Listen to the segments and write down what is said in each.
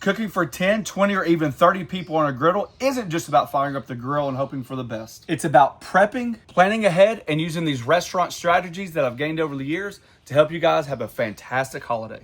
Cooking for 10, 20, or even 30 people on a griddle isn't just about firing up the grill and hoping for the best. It's about prepping, planning ahead, and using these restaurant strategies that I've gained over the years to help you guys have a fantastic holiday.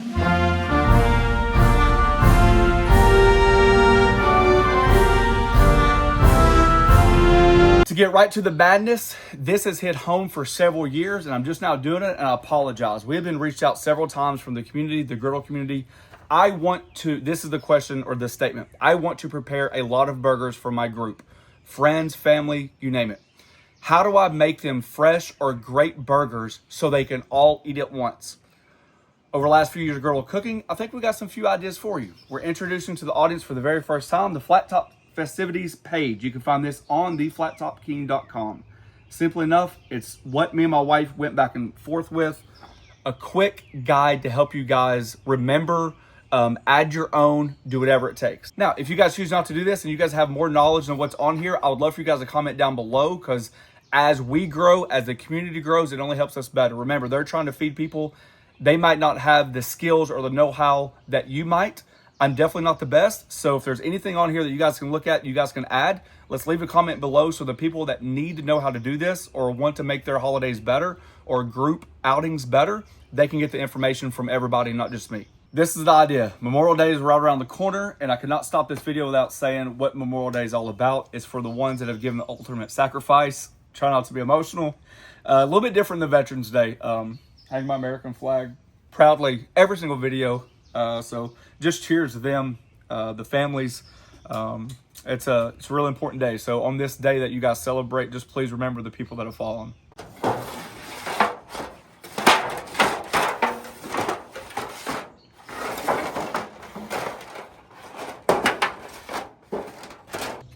To get right to the madness, this has hit home for several years and I'm just now doing it, and I apologize. We have been reached out several times from the community, the griddle community. This is the question or the statement. I want to prepare a lot of burgers for my group, friends, family, you name it. How do I make them fresh or great burgers so they can all eat at once? Over the last few years of griddle cooking, I think we got some few ideas for you. We're introducing to the audience for the very first time the Flat Top Festivities page. You can find this on theflattopking.com. Simply enough, it's what me and my wife went back and forth with. A quick guide to help you guys remember, add your own, do whatever it takes. Now, if you guys choose not to do this and you guys have more knowledge than what's on here, I would love for you guys to comment down below, because as we grow, as the community grows, it only helps us better. Remember, they're trying to feed people. They might not have the skills or the know-how that you might. I'm definitely not the best. So if there's anything on here that you guys can look at, you guys can add, let's leave a comment below so the people that need to know how to do this or want to make their holidays better or group outings better, they can get the information from everybody, not just me. This is the idea. Memorial Day is right around the corner, and I could not stop this video without saying what Memorial Day is all about. It's for the ones that have given the ultimate sacrifice. Try not to be emotional. A little bit different than Veterans Day. Hang my American flag proudly every single video. So just cheers to them, the families. It's a really important day. So on this day that you guys celebrate, just please remember the people that have fallen.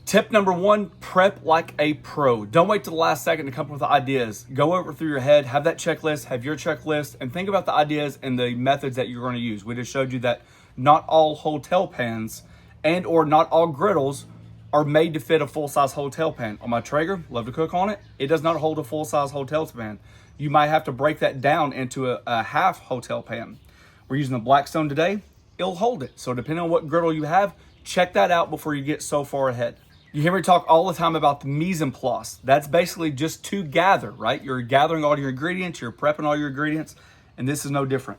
Tip number one, prep like a pro. Don't wait till the last second to come up with ideas. Go over through your head, have that checklist, have your checklist, and think about the ideas and the methods that you're going to use. We just showed you that not all hotel pans and or not all griddles are made to fit a full-size hotel pan. On my Traeger, love to cook on it, it does not hold a full-size hotel pan. You might have to break that down into a half hotel pan. We're using the Blackstone today, it'll hold it. So depending on what griddle you have, check that out before you get so far ahead. You hear me talk all the time about the mise en place. That's basically just to gather, right? You're gathering all your ingredients, you're prepping all your ingredients, and this is no different.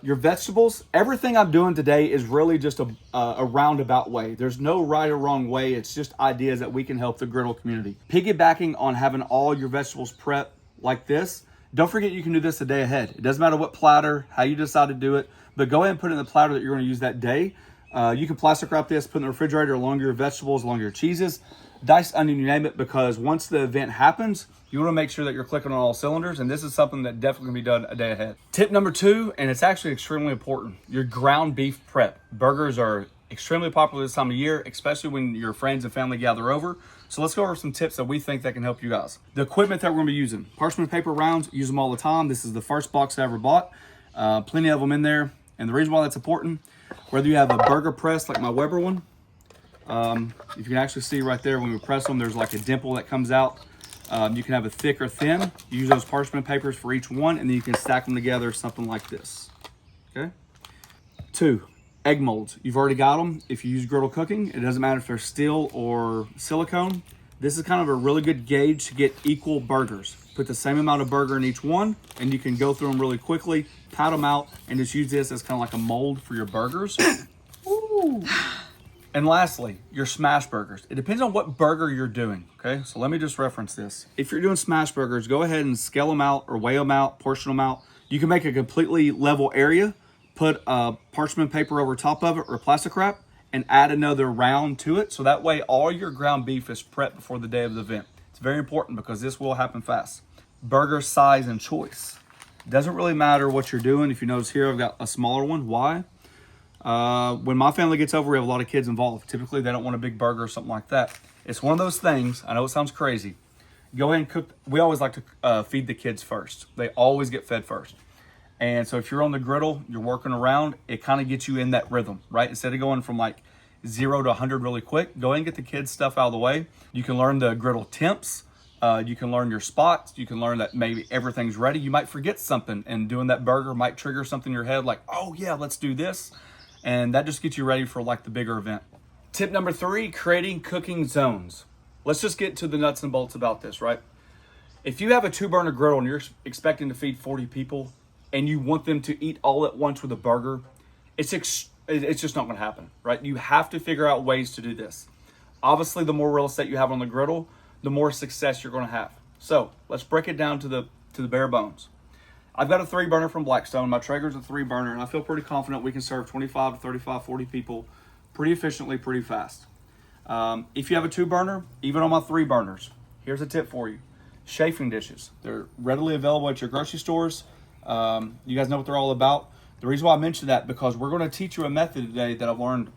Your vegetables, everything I'm doing today is really just a roundabout way. There's no right or wrong way. It's just ideas that we can help the griddle community. Piggybacking on having all your vegetables prepped like this, don't forget you can do this a day ahead. It doesn't matter what platter, how you decide to do it, but go ahead and put it in the platter that you're going to use that day. You can plastic wrap this, put in the refrigerator along your vegetables, along your cheeses, diced onion, you name it, because once the event happens, you want to make sure that you're clicking on all cylinders, and this is something that definitely can be done a day ahead. Tip number two, and it's actually extremely important, your ground beef prep. Burgers are extremely popular this time of year, especially when your friends and family gather over. So let's go over some tips that we think that can help you guys. The equipment that we're going to be using, parchment paper rounds, use them all the time. This is the first box I ever bought. Plenty of them in there, and the reason why that's important, whether you have a burger press like my Weber one, if you can actually see right there when we press them, there's like a dimple that comes out. You can have a thick or thin. You use those parchment papers for each one, and then you can stack them together, something like this. Okay. 2, egg molds. You've already got them. If you use griddle cooking, it doesn't matter if they're steel or silicone. This is kind of a really good gauge to get equal burgers. Put the same amount of burger in each one, and you can go through them really quickly, pat them out, and just use this as kind of like a mold for your burgers. Ooh. And lastly, your smash burgers. It depends on what burger you're doing, okay? So let me just reference this. If you're doing smash burgers, go ahead and scale them out or weigh them out, portion them out. You can make a completely level area, put parchment paper over top of it or plastic wrap, and add another round to it. So that way all your ground beef is prepped before the day of the event. It's very important because this will happen fast. Burger size and choice. Doesn't really matter what you're doing. If you notice here, I've got a smaller one. Why? When my family gets over, we have a lot of kids involved. Typically, they don't want a big burger or something like that. It's one of those things, I know it sounds crazy. Go ahead and cook. We always like to feed the kids first. They always get fed first. And so if you're on the griddle, you're working around, it kind of gets you in that rhythm, right? Instead of going from like 0 to 100 really quick, go ahead and get the kids' stuff out of the way. You can learn the griddle temps. You can learn your spots. You can learn that maybe everything's ready. You might forget something, and doing that burger might trigger something in your head like, oh yeah, let's do this. And that just gets you ready for like the bigger event. Tip number 3, creating cooking zones. Let's just get to the nuts and bolts about this, right? If you have a 2-burner griddle and you're expecting to feed 40 people and you want them to eat all at once with a burger, it's just not gonna happen, right? You have to figure out ways to do this. Obviously, the more real estate you have on the griddle, the more success you're gonna have. So let's break it down to the bare bones. I've got a 3-burner from Blackstone. My Traeger's a 3-burner, and I feel pretty confident we can serve 25 to 35, 40 people pretty efficiently, pretty fast. If you have a 2-burner, even on my 3-burners, here's a tip for you. Chafing dishes. They're readily available at your grocery stores. You guys know what they're all about. The reason why I mentioned that, because we're going to teach you a method today that I've learned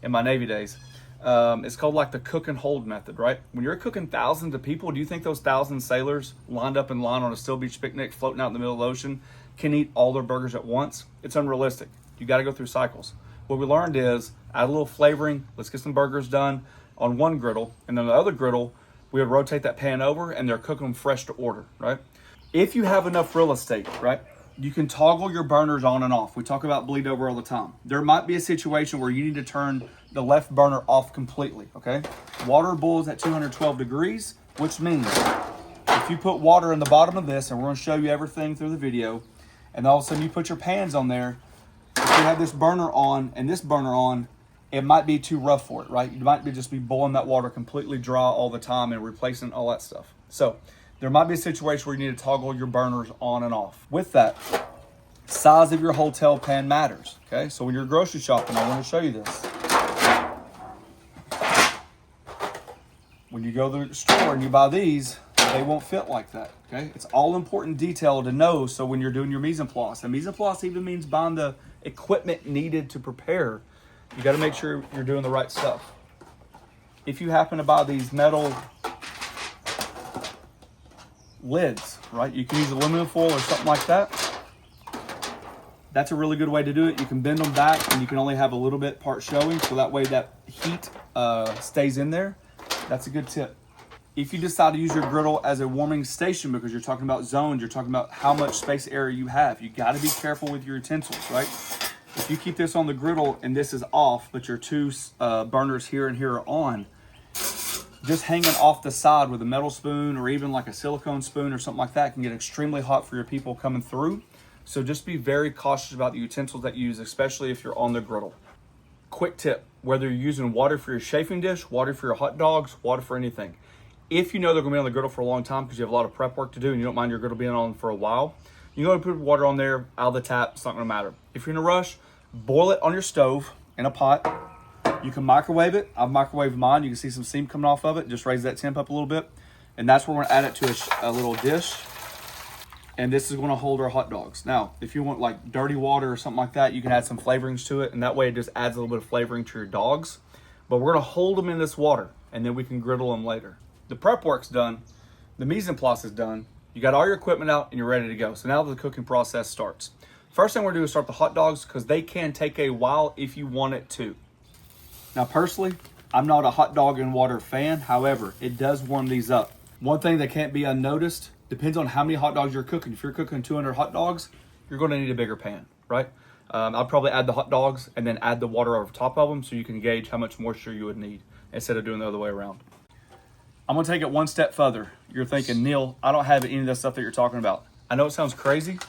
in my Navy days. It's called like the cook and hold method, right? When you're cooking thousands of people, do you think those 1,000 sailors lined up in line on a Still Beach picnic floating out in the middle of the ocean can eat all their burgers at once? It's unrealistic. You got to go through cycles. What we learned is add a little flavoring. Let's get some burgers done on one griddle, and then the other griddle, we would rotate that pan over and they're cooking them fresh to order, right? If you have enough real estate, right, you can toggle your burners on and off. We talk about bleed over all the time. There might be a situation where you need to turn the left burner off completely, okay? Water boils at 212 degrees, which means if you put water in the bottom of this, and we're gonna show you everything through the video, and all of a sudden you put your pans on there, if you have this burner on and this burner on, it might be too rough for it, right? You might just be boiling that water completely dry all the time and replacing all that stuff. So there might be a situation where you need to toggle your burners on and off. With that, size of your hotel pan matters, okay? So when you're grocery shopping, I want to show you this. When you go to the store and you buy these, they won't fit like that, okay? It's all important detail to know, so when you're doing your mise en place, and mise en place even means buying the equipment needed to prepare, you got to make sure you're doing the right stuff. If you happen to buy these metal lids, right? You can use aluminum foil or something like that. That's a really good way to do it. You can bend them back and you can only have a little bit part showing, so that way that heat stays in there. That's a good tip. If you decide to use your griddle as a warming station, because you're talking about zones, you're talking about how much space area you have, you got to be careful with your utensils, right? If you keep this on the griddle and this is off, but your 2 burners here and here are on, just hanging off the side with a metal spoon or even like a silicone spoon or something like that can get extremely hot for your people coming through. So just be very cautious about the utensils that you use, especially if you're on the griddle. Quick tip, whether you're using water for your chafing dish, water for your hot dogs, water for anything. If you know they're gonna be on the griddle for a long time because you have a lot of prep work to do and you don't mind your griddle being on for a while, you go and put water on there, out of the tap, it's not gonna matter. If you're in a rush, boil it on your stove in a pot. You can microwave it. I've microwaved mine. You can see some steam coming off of it. Just raise that temp up a little bit. And that's where we're gonna add it to a little dish. And this is gonna hold our hot dogs. Now, if you want like dirty water or something like that, you can add some flavorings to it. And that way it just adds a little bit of flavoring to your dogs. But we're gonna hold them in this water and then we can griddle them later. The prep work's done. The mise en place is done. You got all your equipment out and you're ready to go. So now the cooking process starts. First thing we're gonna do is start the hot dogs because they can take a while if you want it to. Now personally, I'm not a hot dog and water fan. However, it does warm these up. One thing that can't be unnoticed, depends on how many hot dogs you're cooking. If you're cooking 200 hot dogs, you're gonna need a bigger pan, right? I'll probably add the hot dogs and then add the water over top of them so you can gauge how much moisture you would need instead of doing the other way around. I'm gonna take it one step further. You're thinking, Neal, I don't have any of the stuff that you're talking about. I know it sounds crazy,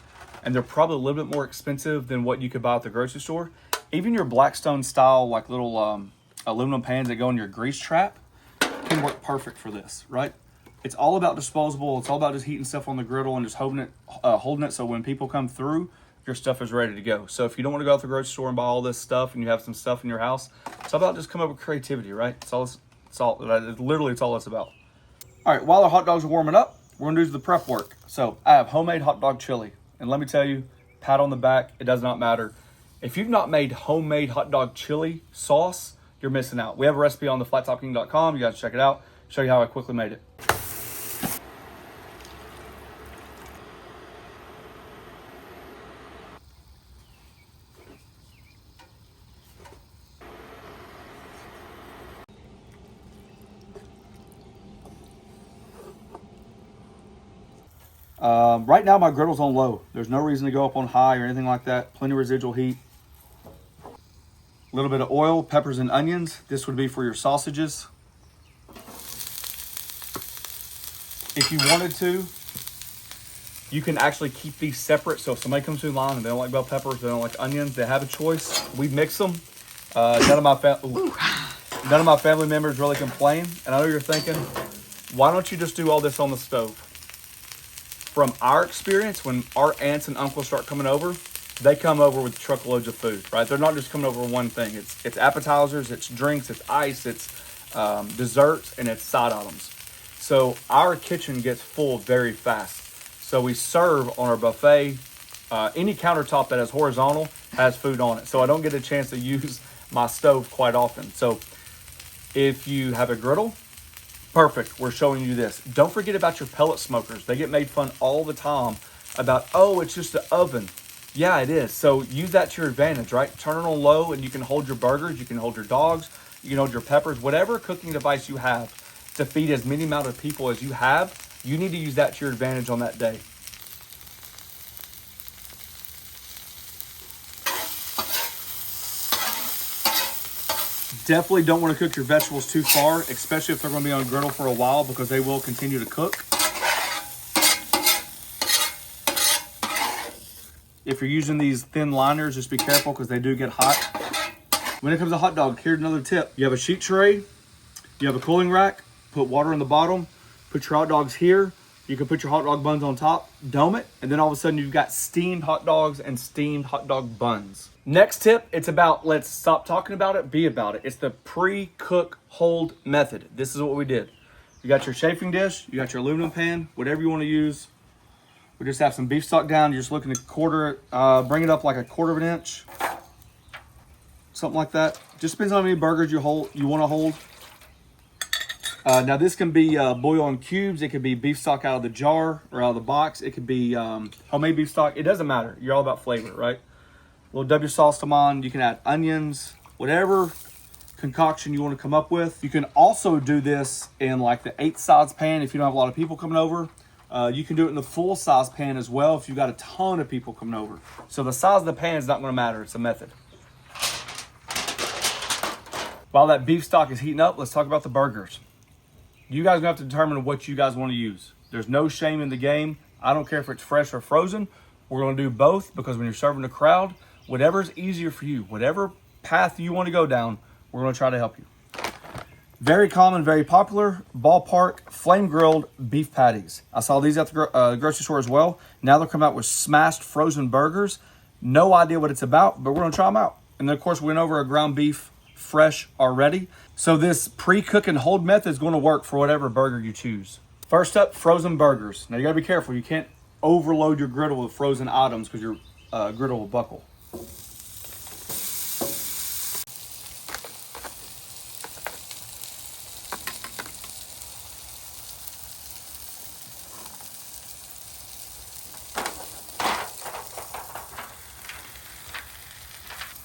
and they're probably a little bit more expensive than what you could buy at the grocery store. Even your Blackstone style, like little aluminum pans that go in your grease trap can work perfect for this, right? It's all about disposable. It's all about just heating stuff on the griddle and just holding it so when people come through, your stuff is ready to go. So if you don't want to go out to the grocery store and buy all this stuff and you have some stuff in your house, it's all about just coming up with creativity, right? It's literally all it's about. All right, while our hot dogs are warming up, we're gonna do the prep work. So I have homemade hot dog chili. And let me tell you, pat on the back, it does not matter. If you've not made homemade hot dog chili sauce, you're missing out. We have a recipe on the flattopking.com. You guys check it out. Show you how I quickly made it. Right now my griddle's on low. There's no reason to go up on high or anything like that. Plenty of residual heat. A little bit of oil, peppers and onions. This would be for your sausages. If you wanted to, you can actually keep these separate. So if somebody comes through the line and they don't like bell peppers, they don't like onions, they have a choice. We mix them. None of my family members really complain. And I know you're thinking, why don't you just do all this on the stove? From our experience, when our aunts and uncles start coming over, they come over with truckloads of food, right? They're not just coming over with one thing. It's appetizers, it's drinks, it's ice, it's desserts, and it's side items. So our kitchen gets full very fast. So we serve on our buffet. Any countertop that is horizontal has food on it. So I don't get a chance to use my stove quite often. So if you have a griddle, perfect. We're showing you this. Don't forget about your pellet smokers. They get made fun all the time about, oh, it's just an oven. Yeah, it is. So use that to your advantage, right? Turn it on low and you can hold your burgers, you can hold your dogs, you can hold your peppers, whatever cooking device you have to feed as many amount of people as you have, you need to use that to your advantage on that day. Definitely don't want to cook your vegetables too far, especially if they're going to be on a griddle for a while, because they will continue to cook. If you're using these thin liners, just be careful because they do get hot. When it comes to hot dog, here's another tip. You have a sheet tray, you have a cooling rack, put water in the bottom, put your hot dogs here. You can put your hot dog buns on top, dome it, and then all of a sudden you've got steamed hot dogs and steamed hot dog buns. Next tip, it's about, let's stop talking about it, be about it. It's the pre-cook hold method. This is what we did. You got your chafing dish, you got your aluminum pan, whatever you want to use. We just have some beef stock down. You're just looking to bring it up like a quarter of an inch. Something like that. Just depends on how many burgers you want to hold. Now this can be bouillon in cubes. It could be beef stock out of the jar or out of the box. It could be homemade beef stock. It doesn't matter. You're all about flavor, right? A little W sauce to mine. You can add onions, whatever concoction you want to come up with. You can also do this in like the 8 size pan if you don't have a lot of people coming over. You can do it in the full size pan as well if you've got a ton of people coming over. So the size of the pan is not going to matter. It's a method. While that beef stock is heating up, let's talk about the burgers. You guys are going to have to determine what you guys want to use. There's no shame in the game. I don't care if it's fresh or frozen. We're going to do both because when you're serving a crowd, whatever's easier for you, whatever path you want to go down, we're going to try to help you. Very common, very popular, ballpark, flame grilled beef patties. I saw these at the grocery store as well. Now they're coming out with smashed frozen burgers. No idea what it's about, but we're going to try them out. And then of course we went over a ground beef fresh already. So this pre-cook and hold method is going to work for whatever burger you choose. First up, frozen burgers. Now you gotta be careful. You can't overload your griddle with frozen items because your griddle will buckle.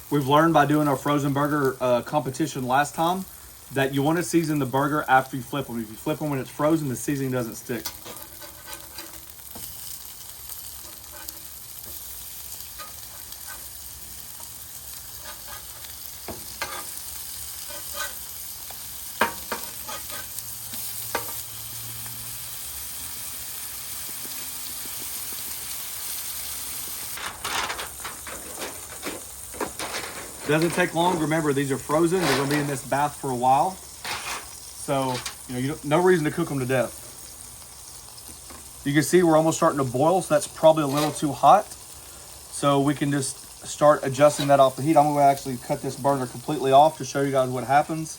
We've learned by doing our frozen burger competition last time that you want to season the burger after you flip them. If you flip them when it's frozen, the seasoning doesn't stick. Doesn't take long. Remember, these are frozen. They're going to be in this bath for a while. So, no reason to cook them to death. You can see we're almost starting to boil, so that's probably a little too hot. So we can just start adjusting that off the heat. I'm going to actually cut this burner completely off to show you guys what happens.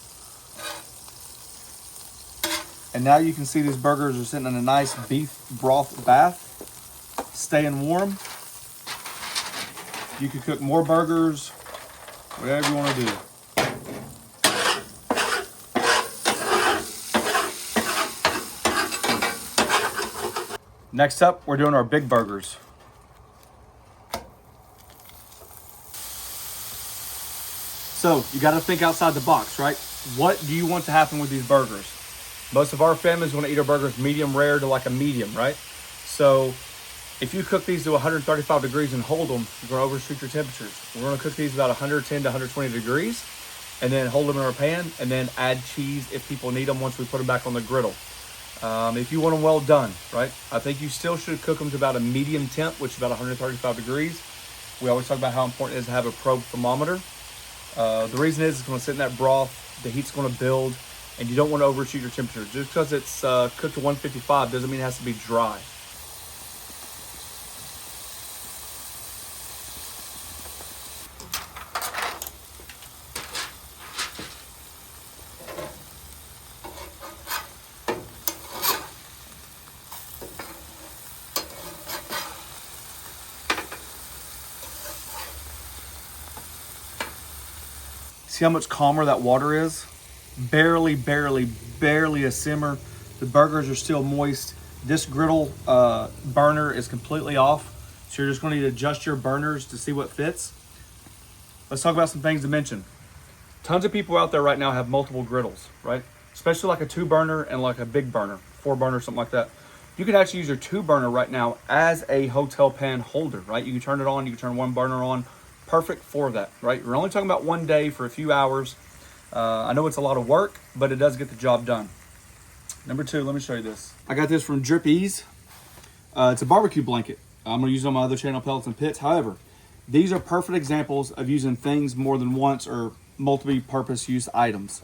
And now you can see these burgers are sitting in a nice beef broth bath, staying warm. You can cook more burgers, whatever you want to do. Next up, we're doing our big burgers. So you got to think outside the box, right? What do you want to happen with these burgers? Most of our families want to eat our burgers medium rare to like a medium, right? So If you cook these to 135 degrees and hold them, you're gonna overshoot your temperatures. We're gonna cook these about 110 to 120 degrees and then hold them in our pan and then add cheese if people need them once we put them back on the griddle. If you want them well done, right? I think you still should cook them to about a medium temp, which is about 135 degrees. We always talk about how important it is to have a probe thermometer. The reason is it's gonna sit in that broth, the heat's gonna build, and you don't wanna overshoot your temperature. Just because it's cooked to 155 doesn't mean it has to be dry. See how much calmer that water is? Barely a simmer. The burgers are still moist. This griddle burner is completely off. So you're just gonna need to adjust your burners to see what fits. Let's talk about some things to mention. Tons of people out there right now have multiple griddles, right? Especially like a 2-burner and like a big burner, 4-burner, something like that. You can actually use your 2-burner right now as a hotel pan holder, right? You can turn it on, you can turn one burner on. Perfect for that, right? We're only talking about one day for a few hours. I know it's a lot of work, but it does get the job done. Number 2, let me show you this. I got this from Drip Ease. It's a barbecue blanket. I'm gonna use it on my other channel, Pellets and Pits. However, these are perfect examples of using things more than once or multi-purpose use items.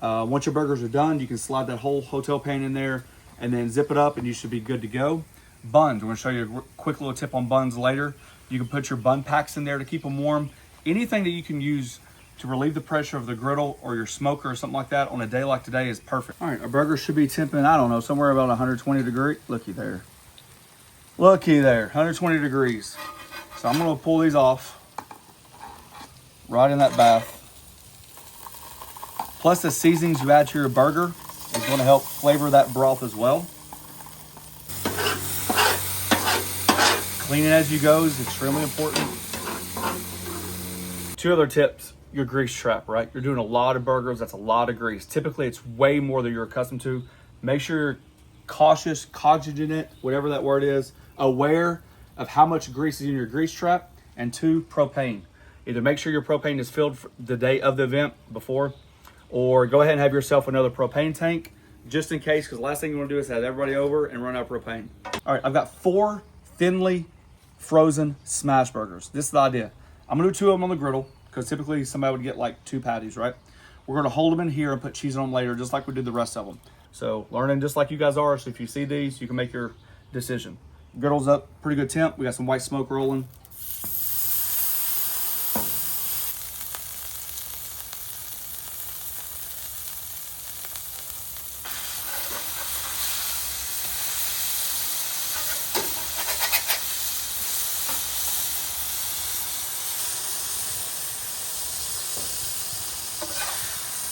Once your burgers are done, you can slide that whole hotel pan in there and then zip it up and you should be good to go. Buns, I'm gonna show you a quick little tip on buns later. You can put your bun packs in there to keep them warm. Anything that you can use to relieve the pressure of the griddle or your smoker or something like that on a day like today is perfect. All right, our burger should be temping, I don't know, somewhere about 120 degrees. Looky there. Looky there, 120 degrees. So I'm gonna pull these off right in that bath. Plus the seasonings you add to your burger is gonna help flavor that broth as well. Cleaning as you go is extremely important. 2 other tips, your grease trap, right? You're doing a lot of burgers, that's a lot of grease. Typically it's way more than you're accustomed to. Make sure you're cautious, cognizant, whatever that word is, aware of how much grease is in your grease trap. And 2, propane. Either make sure your propane is filled for the day of the event before, or go ahead and have yourself another propane tank just in case, because the last thing you want to do is have everybody over and run out of propane. All right, I've got 4 thinly frozen smash burgers. This is the idea. I'm gonna do 2 of them on the griddle because typically somebody would get like 2 patties, right? We're gonna hold them in here and put cheese on them later, just like we did the rest of them. So learning just like you guys are. So if you see these, you can make your decision. Griddle's up, pretty good temp. We got some white smoke rolling.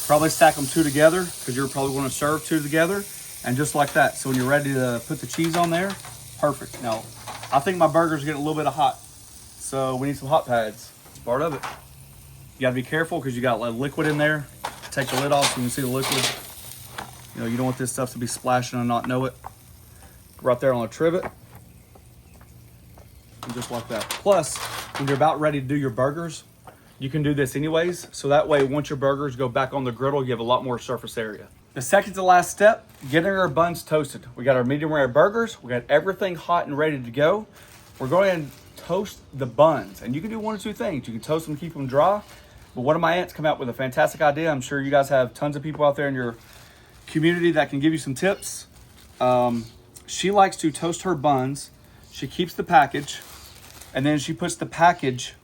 Probably stack them 2 together because you're probably going to serve 2 together, and just like that. So when you're ready to put the cheese on there, perfect. Now, I think my burger's getting a little bit of hot, so we need some hot pads. It's part of it. You got to be careful because you got like liquid in there. Take the lid off so you can see the liquid. You know, you don't want this stuff to be splashing and not know it. Right there on the trivet. And just like that. Plus, when you're about ready to do your burgers, you can do this anyways, so that way once your burgers go back on the griddle, you have a lot more surface area. The second to last step, getting our buns toasted. We got our medium rare burgers, we got everything hot and ready to go. We're going to toast the buns, and you can do 1 or 2 things. You can toast them, keep them dry, but one of my aunts come out with a fantastic idea. I'm sure you guys have tons of people out there in your community that can give you some tips. She likes to toast her buns. She keeps the package, and then she puts the package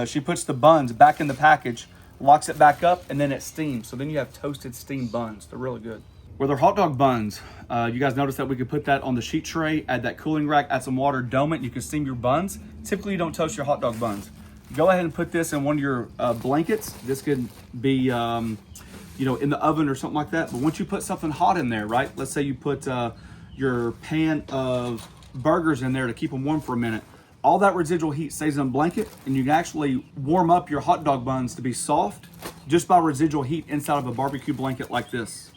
she puts the buns back in the package, locks it back up, and then it steams. So then you have toasted steamed buns. They're really good. With our hot dog buns, you guys notice that we could put that on the sheet tray, add that cooling rack, add some water, dome it, you can steam your buns. Typically you don't toast your hot dog buns. Go ahead and put this in one of your blankets. This could be you know, in the oven or something like that. But once you put something hot in there, right? Let's say you put your pan of burgers in there to keep them warm for a minute. All that residual heat stays in a blanket, and you can actually warm up your hot dog buns to be soft just by residual heat inside of a barbecue blanket like this.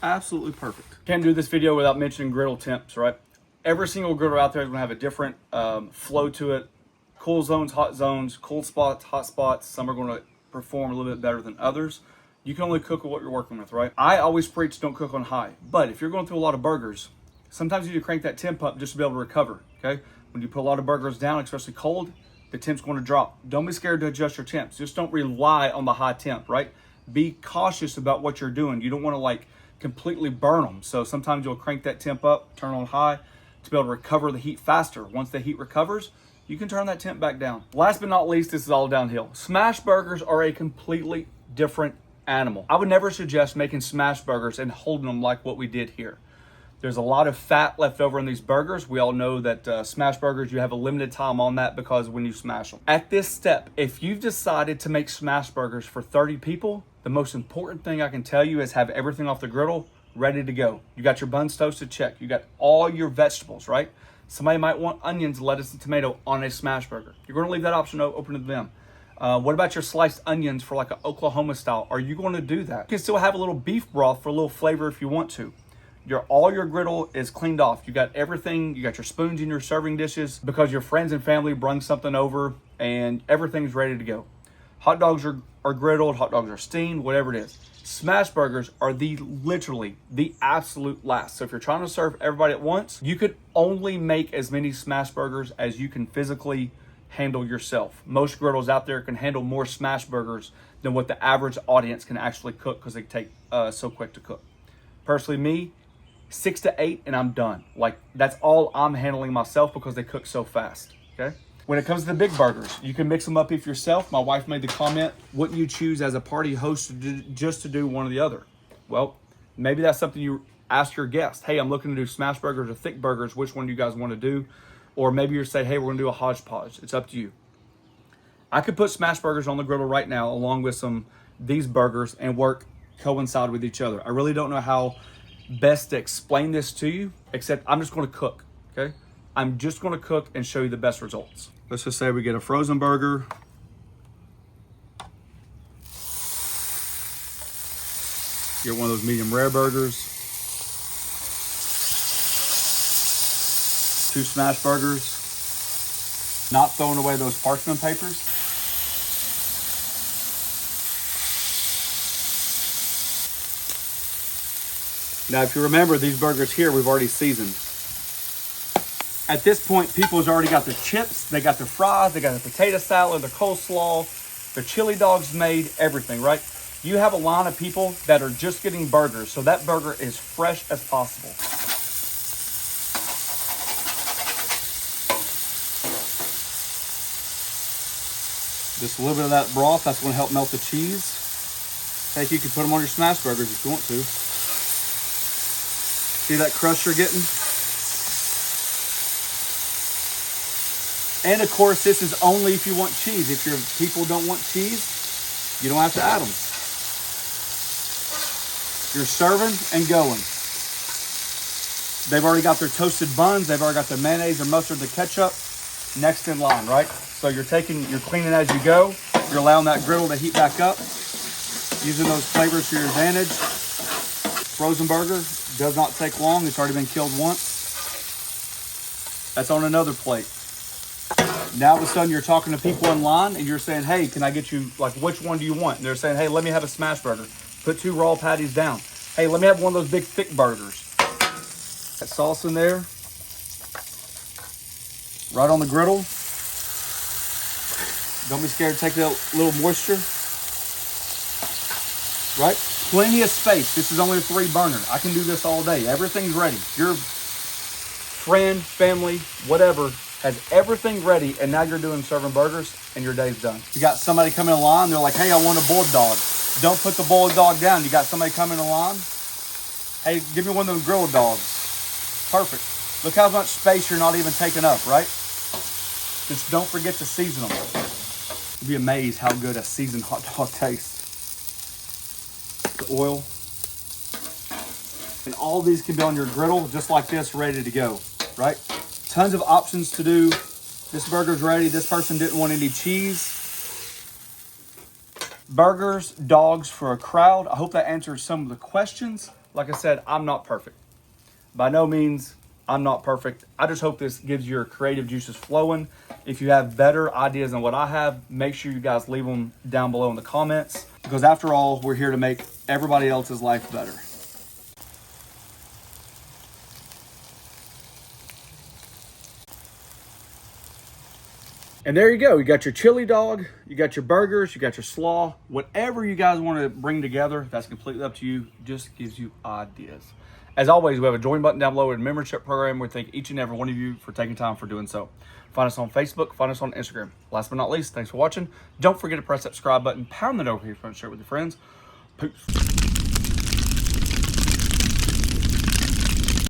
Absolutely perfect. Can't do this video without mentioning griddle temps, right? Every single griddle out there is gonna have a different flow to it. Cool zones, hot zones, cold spots, hot spots. Some are gonna perform a little bit better than others. You can only cook with what you're working with, right? I always preach don't cook on high, but if you're going through a lot of burgers, sometimes you need to crank that temp up just to be able to recover, okay? When you put a lot of burgers down, especially cold, the temp's going to drop. Don't be scared to adjust your temps. Just don't rely on the high temp, right? Be cautious about what you're doing. You don't want to like completely burn them. So sometimes you'll crank that temp up, turn on high to be able to recover the heat faster. Once the heat recovers, you can turn that temp back down. Last but not least, this is all downhill. Smash burgers are a completely different animal. I would never suggest making smash burgers and holding them like what we did here. There's a lot of fat left over in these burgers. We all know that smash burgers, you have a limited time on that because when you smash them. At this step, if you've decided to make smash burgers for 30 people, the most important thing I can tell you is have everything off the griddle ready to go. You got your buns toasted, check. You got all your vegetables, right? Somebody might want onions, lettuce, and tomato on a smash burger. You're going to leave that option open to them. What about your sliced onions for like an Oklahoma style? Are you going to do that? You can still have a little beef broth for a little flavor if you want to. All your griddle is cleaned off. You got everything. You got your spoons in your serving dishes because your friends and family bring something over and everything's ready to go. Hot dogs are griddled. Hot dogs are steamed, whatever it is. Smash burgers are literally the absolute last. So if you're trying to serve everybody at once, you could only make as many smash burgers as you can physically handle yourself. Most griddles out there can handle more smash burgers than what the average audience can actually cook because they take so quick to cook. Personally, me, 6 to 8 and I'm done. Like that's all I'm handling myself because they cook so fast, okay? When it comes to the big burgers, you can mix them up if yourself. My wife made the comment, wouldn't you choose as a party host just to do one or the other? Well, maybe that's something you ask your guest. Hey, I'm looking to do smash burgers or thick burgers. Which one do you guys want to do? Or maybe you're saying, hey, we're going to do a hodgepodge. It's up to you. I could put smash burgers on the griddle right now along with these burgers and coincide with each other. I really don't know how best to explain this to you, except I'm just going to cook, okay? I'm just going to cook and show you the best results. Let's just say we get a frozen burger. Get one of those medium rare burgers. 2 smash burgers. Not throwing away those parchment papers. Now, if you remember, these burgers here, we've already seasoned. At this point, people's already got their chips, they got their fries, they got their potato salad, their coleslaw, their chili dogs made, everything, right? You have a line of people that are just getting burgers, so that burger is fresh as possible. Just a little bit of that broth, that's gonna help melt the cheese. Heck, you can put them on your smash burgers if you want to. See that crust you're getting? And of course, this is only if you want cheese. If your people don't want cheese, you don't have to add them. You're serving and going. They've already got their toasted buns. They've already got their mayonnaise, their mustard, the ketchup. Next in line, right? So you're cleaning as you go. You're allowing that griddle to heat back up. Using those flavors to your advantage. Frozen burger does not take long. It's already been killed once. That's on another plate. Now all of a sudden you're talking to people in line and you're saying, hey, can I get you, like, which one do you want? And they're saying, hey, let me have a smash burger. Put 2 raw patties down. Hey, let me have one of those big thick burgers. That sauce in there. Right on the griddle. Don't be scared to take that little moisture. Right? Plenty of space. This is only a 3 burner. I can do this all day. Everything's ready. Your friend, family, whatever, has everything ready, and now you're serving burgers, and your day's done. You got somebody coming in line, they're like, hey, I want a boiled dog. Don't put the boiled dog down. You got somebody coming in line, hey, give me one of them grilled dogs. Perfect. Look how much space you're not even taking up, right? Just don't forget to season them. You'll be amazed how good a seasoned hot dog tastes. The oil. And all these can be on your griddle just like this, ready to go, right? Tons of options to do. This burger's ready. This person didn't want any cheese. Burgers, dogs for a crowd. I hope that answers some of the questions. Like I said, I'm not perfect. By no means, I'm not perfect. I just hope this gives your creative juices flowing. If you have better ideas than what I have, make sure you guys leave them down below in the comments. Because after all, we're here to make everybody else's life better. And there you go. You got your chili dog, you got your burgers, you got your slaw. Whatever you guys want to bring together, that's completely up to you. Just gives you ideas. As always, we have a join button down below in the membership program. We thank each and every one of you for taking time for doing so. Find us on Facebook, find us on Instagram. Last but not least, thanks for watching. Don't forget to press that subscribe button, pound the notification button, share it with your friends. Peace.